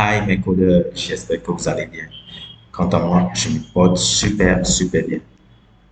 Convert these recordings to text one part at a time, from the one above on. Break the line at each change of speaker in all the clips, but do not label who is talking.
Hi mes codeurs, j'espère que vous allez bien. Quant à moi, je me porte super bien.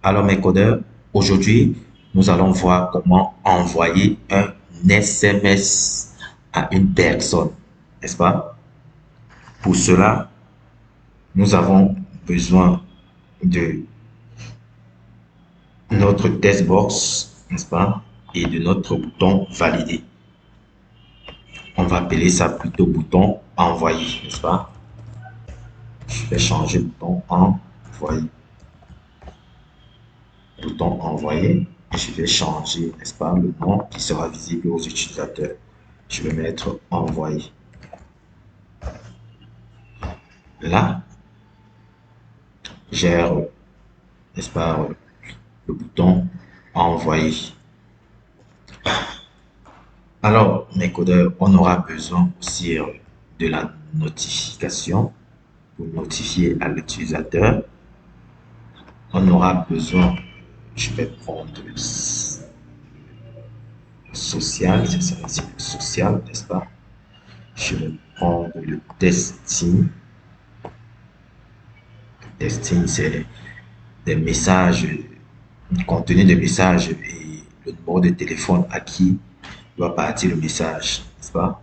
Alors mes codeurs, aujourd'hui, nous allons voir comment envoyer un SMS à une personne, n'est-ce pas? Pour cela, nous avons besoin de notre testbox, n'est-ce pas? Et de notre bouton valider. On va appeler ça plutôt bouton envoyer, n'est-ce pas? Je vais changer bouton envoyer. Bouton envoyer. Je vais changer, n'est-ce pas, le nom qui sera visible aux utilisateurs. Je vais mettre envoyer. Là, j'ai, n'est-ce pas, le bouton envoyer. Alors, mes codeurs, on aura besoin aussi de la notification pour notifier à l'utilisateur. On aura besoin, je vais prendre social, c'est ça, c'est le social, n'est-ce pas? Je vais prendre le testing. Testing, c'est des messages, le contenu des messages et le numéro de téléphone à qui doit partir le message, n'est-ce pas?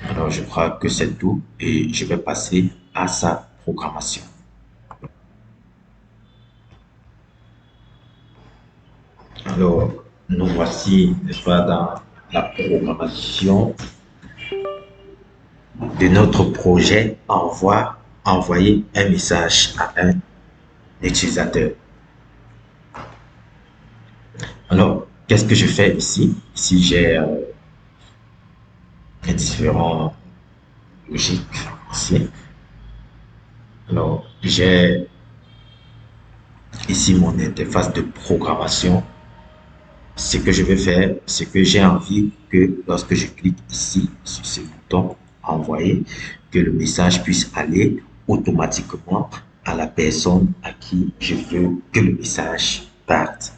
Alors, je crois que c'est tout et je vais passer à sa programmation. Alors, nous voici, n'est-ce pas, dans la programmation de notre projet envoyer un message à un utilisateur. Alors, qu'est-ce que je fais ici? Ici, j'ai différents logiques ici. Alors, j'ai ici mon interface de programmation. Ce que je vais faire, c'est que j'ai envie que lorsque je clique ici sur ce bouton envoyer, que le message puisse aller automatiquement à la personne à qui je veux que le message parte.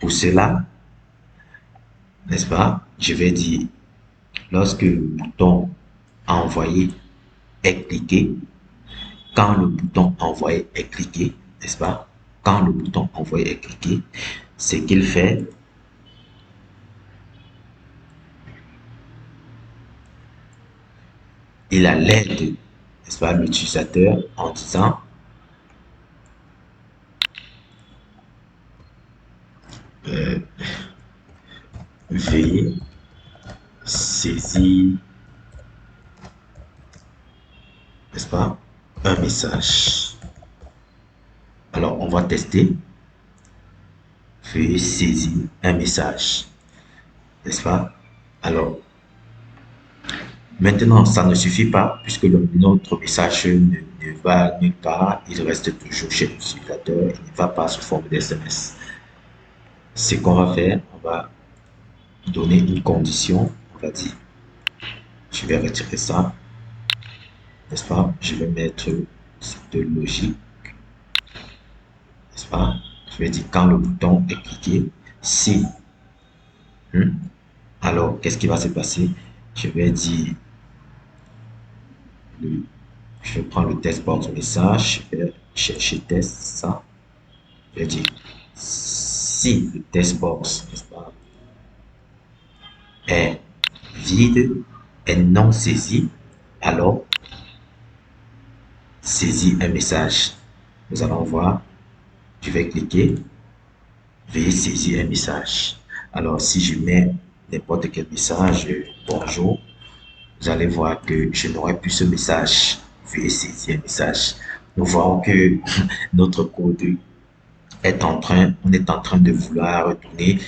Pour cela, n'est-ce pas, je vais dire, lorsque le bouton envoyer est cliqué, quand le bouton envoyer est cliqué, n'est-ce pas, quand le bouton envoyer est cliqué, c'est qu'il fait, il a l'aide, n'est-ce pas, l'utilisateur en disant euh, veuillez saisir, n'est-ce pas, un message. Alors, on va tester. Veuillez saisir un message, n'est-ce pas? Alors, maintenant, ça ne suffit pas puisque notre message ne va nulle part. Il reste toujours chez l'utilisateur. Il ne va pas sous forme d'SMS. Ce qu'on va faire, on va donner une condition. On va dire, je vais retirer ça, n'est-ce pas? Je vais mettre cette logique, n'est-ce pas? Je vais dire quand le bouton est cliqué, si, alors qu'est-ce qui va se passer? Je vais dire, je vais prendre le test box message, je vais chercher test, ça. Je vais dire, si le test box, n'est-ce pas, est vide, est non saisi, alors saisis un message. Nous allons voir, je vais cliquer, veuillez saisir un message. Alors, si je mets n'importe quel message, bonjour, vous allez voir que je n'aurai plus ce message. Veuillez saisir un message. Nous voyons que notre code on est en train de vouloir retourner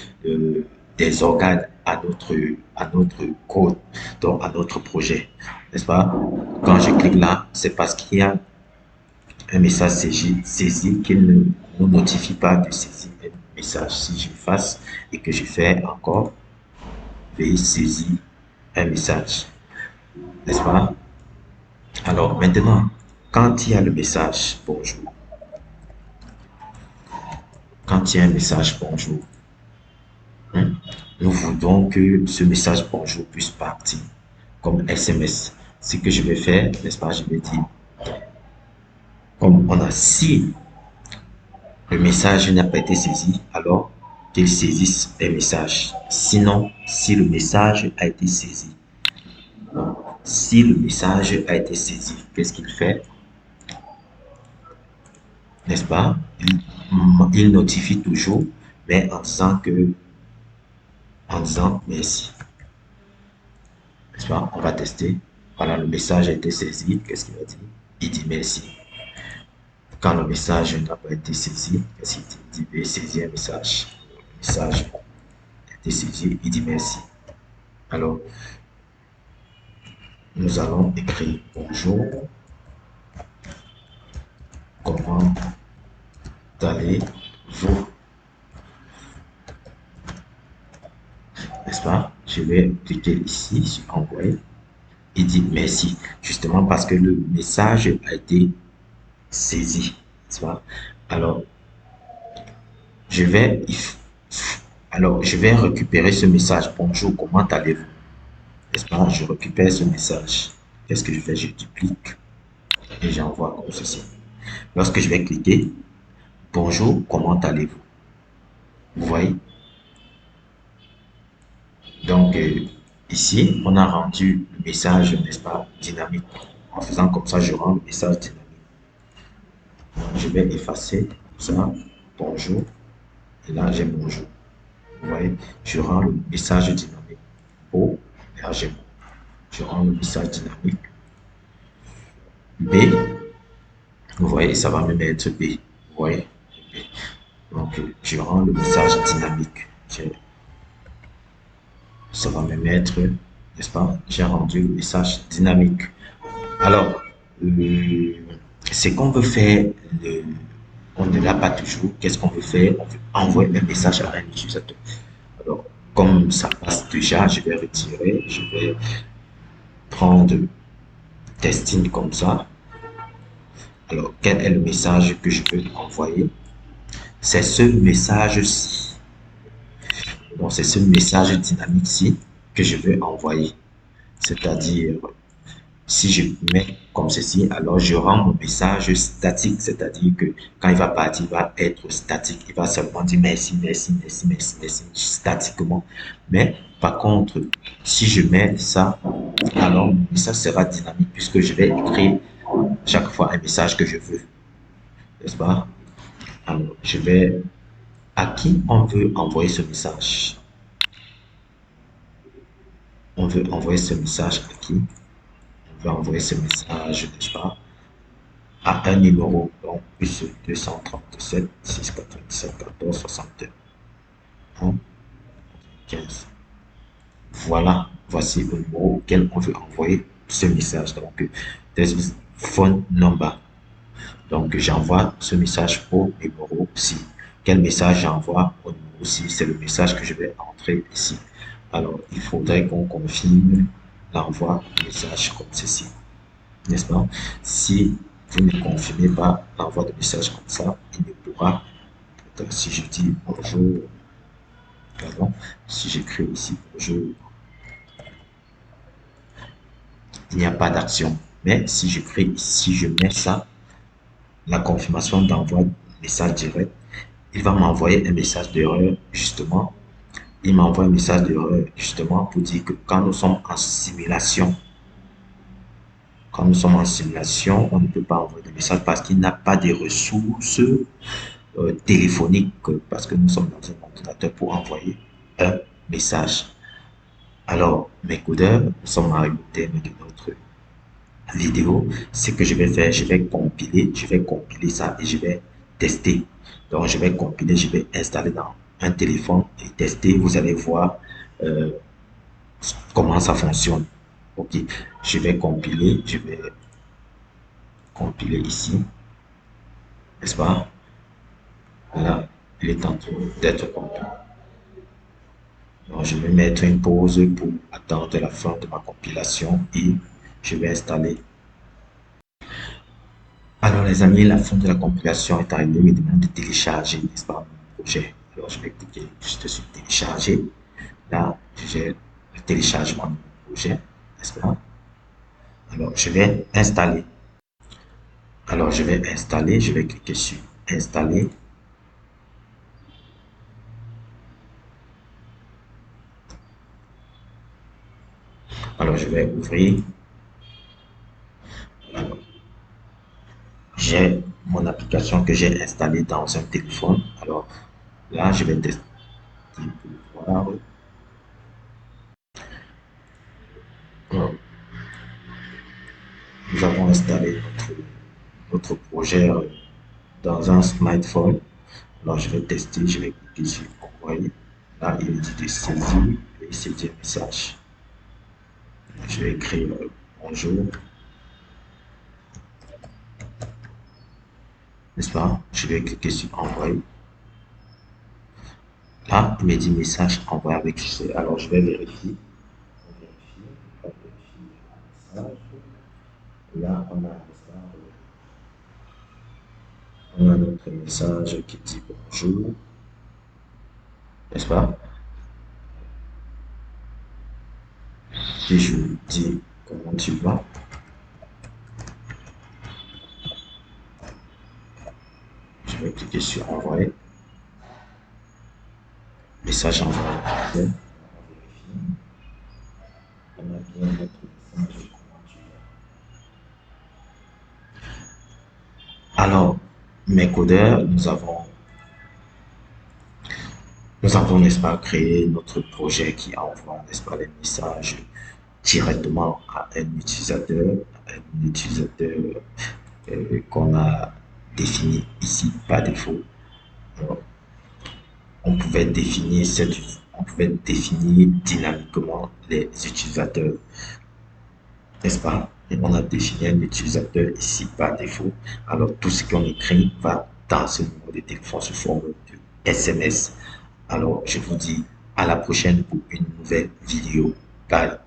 des organes à notre code, donc à notre projet, n'est-ce pas? Quand je clique là, c'est parce qu'il y a un message saisi qui ne nous notifie pas de saisir un message. Si je fasse et que je fais encore, veuillez saisir un message, n'est-ce pas? Alors maintenant, quand il y a le message bonjour, quand il y a un message bonjour, nous voudrons que ce message bonjour puisse partir. comme SMS. Ce que je vais faire, n'est-ce pas, je vais dire, comme on a si le message n'a pas été saisi, alors qu'il saisisse un message. Sinon, si le message a été saisi, si le message a été saisi, qu'est-ce qu'il fait? N'est-ce pas? Il notifie toujours, mais en disant merci. N'est-ce pas? On va tester. Voilà, le message a été saisi. Qu'est-ce qu'il va dire? Il dit merci. Quand le message n'a pas été saisi, qu'est-ce qu'il dit? Il dit, veuillez saisir un message. Le message a été saisi, il dit merci. Alors, nous allons écrire bonjour, comment allez-vous? N'est-ce pas? Je vais cliquer ici sur envoyer. Il dit merci, justement parce que le message a été saisi. N'est-ce pas? Alors, je vais, je vais récupérer ce message. Bonjour, comment allez-vous? N'est-ce pas? Je récupère ce message. Qu'est-ce que je fais? Je duplique et j'envoie comme ceci. Lorsque je vais cliquer, bonjour, comment allez-vous? Vous voyez? Donc, ici, on a rendu le message, n'est-ce pas, dynamique. En faisant comme ça, je rends le message dynamique. Donc, je vais effacer ça, bonjour, et là, j'ai bonjour. Vous voyez, je rends le message dynamique. O, là, j'ai bon. Je rends le message dynamique. B, vous voyez, ça va me mettre B. Vous voyez, B. Donc, je rends le message dynamique. Ça va me mettre, n'est-ce pas? J'ai rendu le message dynamique. Alors, ce qu'on veut faire, on ne l'a pas toujours. Qu'est-ce qu'on veut faire? On veut envoyer un message à un utilisateur. Alors, comme ça passe déjà, je vais retirer, je vais prendre testing comme ça. Alors, quel est le message que je veux envoyer? C'est ce message-ci. Donc, c'est ce message dynamique-ci que je veux envoyer. C'est-à-dire, si je mets comme ceci, alors je rends mon message statique, c'est-à-dire que quand il va partir, il va être statique. Il va seulement dire merci, merci, merci, merci, merci, statiquement. Mais par contre, si je mets ça, alors mon message sera dynamique puisque je vais écrire chaque fois un message que je veux. N'est-ce pas? Alors, je vais... À qui on veut envoyer ce message? On veut envoyer ce message à qui? On veut envoyer ce message, n'est-ce pas? À un numéro, donc plus 237 697 14 61 15. Voilà, voici le numéro auquel on veut envoyer ce message. Donc, this phone number. Donc, j'envoie ce message au numéro ci. Quel message j'envoie au numéro ci? C'est le message que je vais entrer ici. Alors, il faudrait qu'on confirme l'envoi du message comme ceci. N'est-ce pas? Si vous ne confirmez pas l'envoi de message comme ça, il ne pourra, donc si je dis bonjour, pardon, si j'écris ici bonjour, il n'y a pas d'action. Mais si j'écris ici, je mets ça, la confirmation d'envoi de message direct, il va m'envoyer un message d'erreur, justement. Il m'envoie un message d'erreur, justement, pour dire que quand nous sommes en simulation, quand nous sommes en simulation, on ne peut pas envoyer de message parce qu'il n'a pas de ressources téléphoniques, parce que nous sommes dans un ordinateur pour envoyer un message. Alors, mes codeurs, nous sommes arrivés au terme de notre vidéo. Ce que je vais faire, je vais compiler ça et je vais tester. Donc, je vais compiler, je vais installer dans un téléphone et tester. Vous allez voir comment ça fonctionne. Ok, je vais compiler ici, n'est-ce pas? Là, il est en train d'être compilé. Donc, je vais mettre une pause pour attendre la fin de ma compilation et je vais installer. Alors les amis, la fin de la compilation est arrivée, il me demande de télécharger, n'est-ce pas, mon projet. Alors je vais cliquer juste sur télécharger. Là, j'ai le téléchargement de mon projet. n'est-ce pas? Alors, je vais installer. Alors, je vais installer, je vais cliquer sur installer. Alors, je vais ouvrir. J'ai mon application que j'ai installée dans un téléphone. Alors, là, je vais tester pour voir. Alors, nous avons installé notre projet dans un smartphone. Alors, je vais tester, je vais cliquer sur envoyer. Là, il me dit de saisir et saisir un message. Je vais écrire bonjour, n'est-ce pas? Je vais cliquer sur envoyer. Là, il me dit message envoyé avec succès. Alors, je vais vérifier. Là, on a notre message qui dit bonjour, n'est-ce pas? Et je vous dis comment tu vas. Je vais cliquer sur envoyer. Message envoyé. On a bien notre message. Comment tu vas? Alors, mes codeurs, nous avons, n'est-ce pas, créé notre projet qui envoie, n'est-ce pas, les messages directement à un utilisateur qu'on a défini ici par défaut. Alors, on pouvait définir on pouvait définir dynamiquement les utilisateurs, n'est-ce pas? Et on a défini un utilisateur ici par défaut. Alors, tout ce qu'on écrit va dans ce numéro de téléphone sous forme de SMS. Alors, je vous dis à la prochaine pour une nouvelle vidéo. Bye.